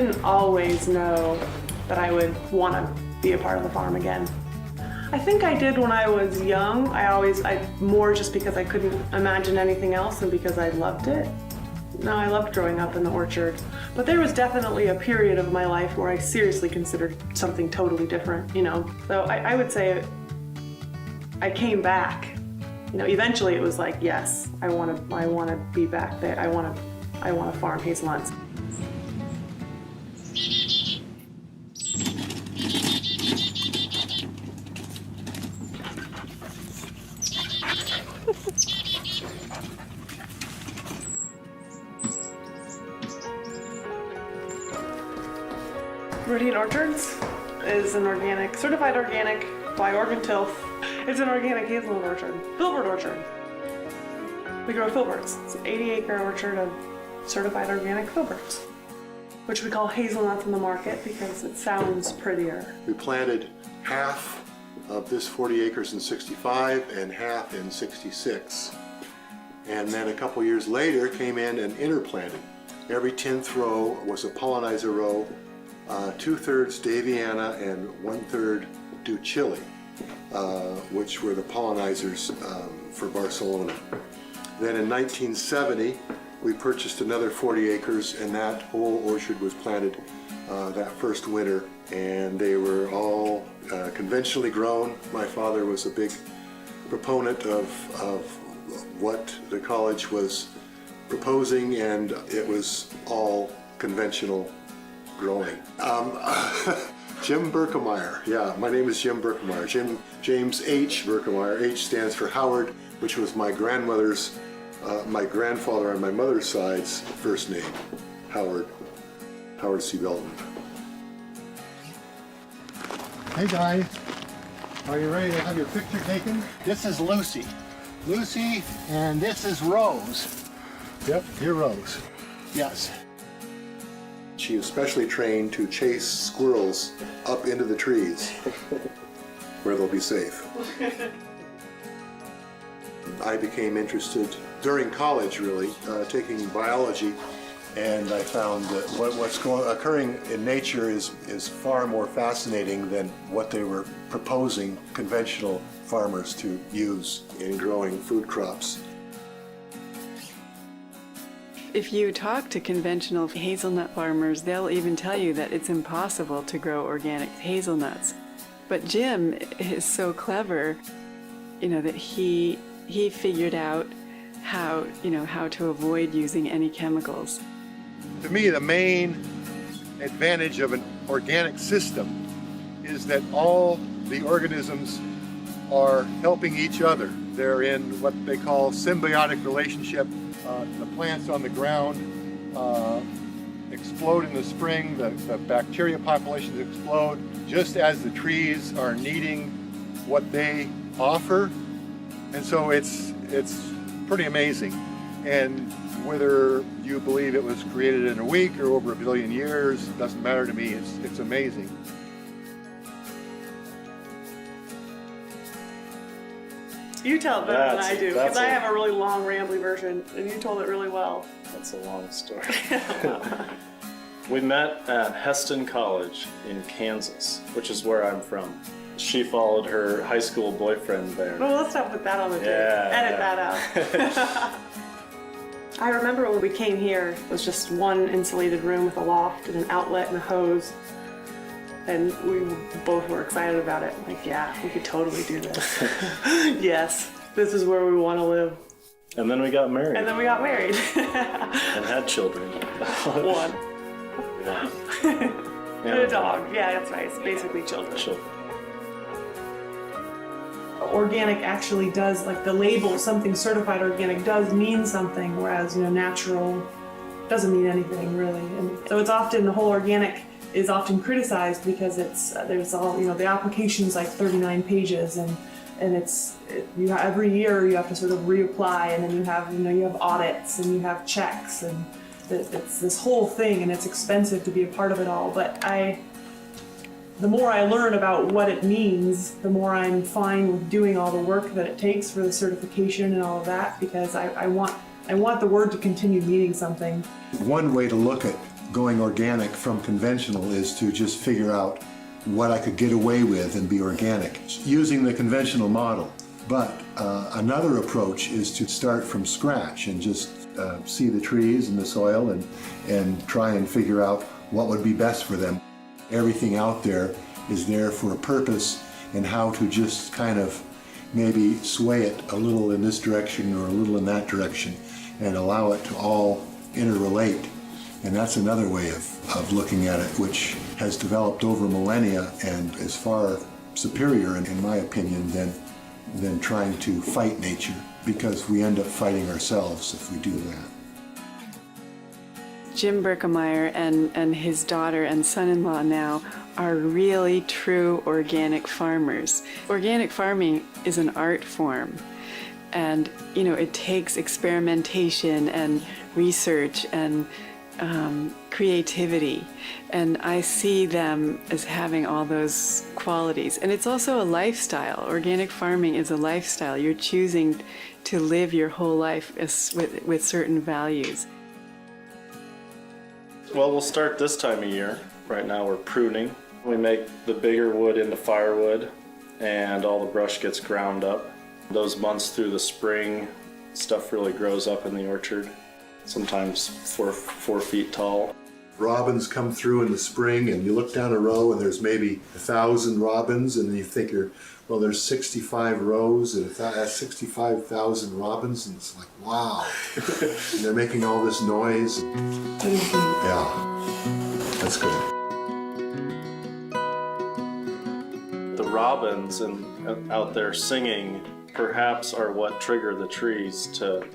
didn't always know that I would want to be a part of the farm again. I think I did when I was young. I more just because I couldn't imagine anything else and because I loved it. No, I loved growing up in the orchard. But there was definitely a period of my life where I seriously considered something totally different, you know. So I would say I came back. You know, eventually it was like, yes, I want to be back there. I want to farm hazelnuts. Meridian Orchards is an organic, certified organic by Oregon Tilth. It's an organic hazelnut orchard, filbert orchard. We grow filberts. It's an 80-acre orchard of certified organic filberts, which we call hazelnuts in the market because it sounds prettier. We planted half of this 40 acres in 65 and half in 66. And then a couple years later came in and interplanted. Every 10th row was a pollinizer row, 2/3 Daviana and 1/3 Du Chile, which were the pollinizers for Barcelona. Then in 1970, we purchased another 40 acres and that whole orchard was planted that first winter, and they were all conventionally grown. My father was a big proponent of what the college was proposing, and it was all conventional growing. Jim Berkemeyer, yeah, my name is Jim Berkemeyer. James H. Berkemeyer. H stands for Howard, which was my grandmother's, my grandfather on my mother's side's first name, Howard C. Belton. Hey guys, are you ready to have your picture taken? This is Lucy. Lucy, and this is Rose. Yep, you're Rose. Yes. She is specially trained to chase squirrels up into the trees where they'll be safe. I became interested during college, really, taking biology, and I found that what's occurring in nature is far more fascinating than what they were proposing conventional farmers to use in growing food crops. If you talk to conventional hazelnut farmers, they'll even tell you that it's impossible to grow organic hazelnuts. But Jim is so clever, you know, that he figured out how to avoid using any chemicals. To me, the main advantage of an organic system is that all the organisms are helping each other. They're in what they call symbiotic relationship. The plants on the ground explode in the spring, the bacteria populations explode just as the trees are needing what they offer. And so it's pretty amazing. And whether you believe it was created in a week or over 1 billion years, doesn't matter to me, it's amazing. You tell it better than I do, because I have a really long, rambly version, and you told it really well. That's a long story. We met at Heston College in Kansas, which is where I'm from. She followed her high school boyfriend there. Well, let's not put that on the tape. Edit that out. I remember when we came here, it was just one insulated room with a loft and an outlet and a hose. And we both were excited about it. Like, yeah, we could totally do this. Yes, this is where we want to live. And then we got married. And then we got married. And had children. One. And a dog. Yeah, that's right. It's basically children. Organic actually does, like the label, something certified organic does mean something, whereas, you know, natural doesn't mean anything really. And so it's often, the whole organic is often criticized because there's all, you know, the application's like 39 pages and every year you have to sort of reapply, and then you have audits and you have checks, and it's this whole thing, and it's expensive to be a part of it all. But the more I learn about what it means, the more I'm fine with doing all the work that it takes for the certification and all of that, because I want the word to continue meaning something. One way to look at going organic from conventional is to just figure out what I could get away with and be organic, using the conventional model. But another approach is to start from scratch and just see the trees and the soil and try and figure out what would be best for them. Everything out there is there for a purpose, and how to just kind of maybe sway it a little in this direction or a little in that direction and allow it to all interrelate. And that's another way of looking at it, which has developed over millennia and is far superior, in my opinion, than trying to fight nature, because we end up fighting ourselves if we do that. Jim Berkemeyer and his daughter and son-in-law now are really true organic farmers. Organic farming is an art form, and it takes experimentation and research and creativity, and I see them as having all those qualities. And it's also a lifestyle. Organic farming is a lifestyle. You're choosing to live your whole life with certain values. Well, we'll start this time of year. Right now we're pruning. We make the bigger wood into firewood, and all the brush gets ground up. Those months through the spring, stuff really grows up in the orchard, sometimes 4 feet tall. Robins come through in the spring, and you look down a row and there's maybe 1,000 robins, and you think well, there's 65 rows and that's 65,000 robins, and it's like, wow. And they're making all this noise. Yeah, that's good. The robins out there singing perhaps are what trigger the trees to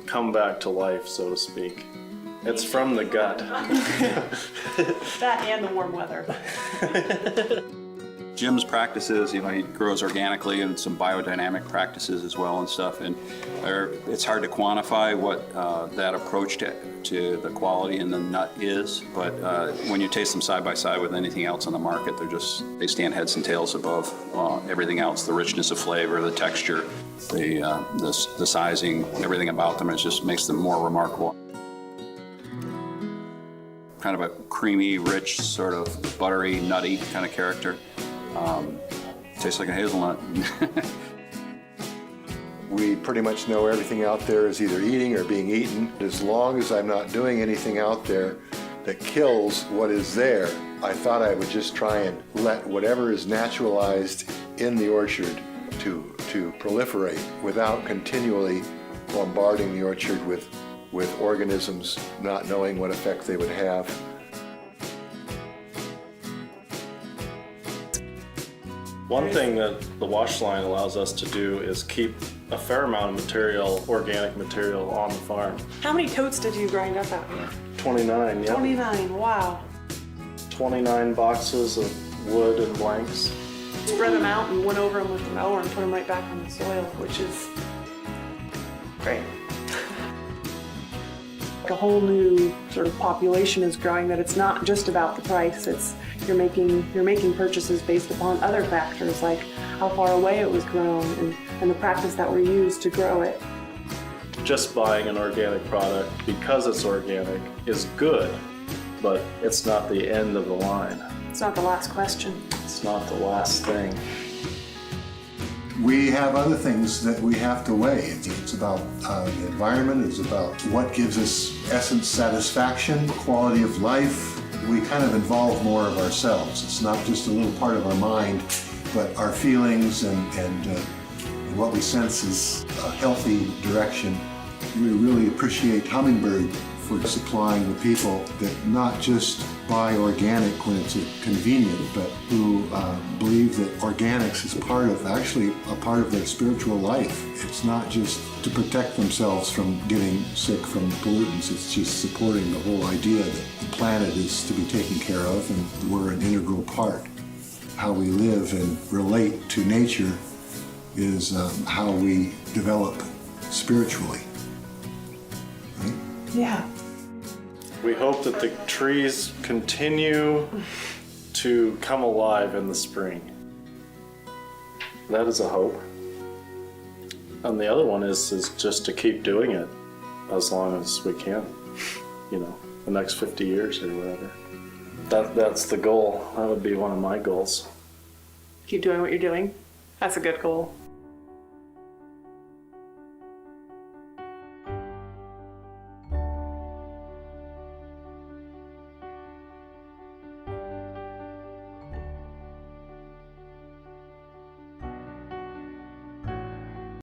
come back to life, so to speak. It's from the gut. That and the warm weather. Jim's practices, he grows organically, and some biodynamic practices as well and stuff. And it's hard to quantify what that approach to the quality in the nut is, but when you taste them side by side with anything else on the market, they stand heads and tails above everything else. The richness of flavor, the texture, the sizing, everything about them, it just makes them more remarkable. Kind of a creamy, rich, sort of buttery, nutty kind of character. Tastes like a hazelnut. We pretty much know everything out there is either eating or being eaten. As long as I'm not doing anything out there that kills what is there, I thought I would just try and let whatever is naturalized in the orchard to proliferate without continually bombarding the orchard with organisms, not knowing what effect they would have. One thing that the wash line allows us to do is keep a fair amount of material, organic material, on the farm. How many totes did you grind up out here? 29, yeah. 29, wow. 29 boxes of wood and blanks. Spread them out and went over them with the mower and put them right back on the soil, which is great. A whole new sort of population is growing, that it's not just about the price. It's you're making purchases based upon other factors like how far away it was grown and the practice that were used to grow it. Just buying an organic product because it's organic is good, but it's not the end of the line. It's not the last question. It's not the last thing. We have other things that we have to weigh. It's about the environment, it's about what gives us essence, satisfaction, quality of life. We kind of involve more of ourselves. It's not just a little part of our mind, but our feelings and what we sense is a healthy direction. We really appreciate Hummingbird for supplying the people that not just buy organic when it's convenient, but who believe that organics is actually a part of their spiritual life. It's not just to protect themselves from getting sick from pollutants, it's just supporting the whole idea that the planet is to be taken care of and we're an integral part. How we live and relate to nature is how we develop spiritually. Right? Yeah. We hope that the trees continue to come alive in the spring. That is a hope. And the other one is just to keep doing it as long as we can. the next 50 years or whatever. That's the goal. That would be one of my goals. Keep doing what you're doing. That's a good goal.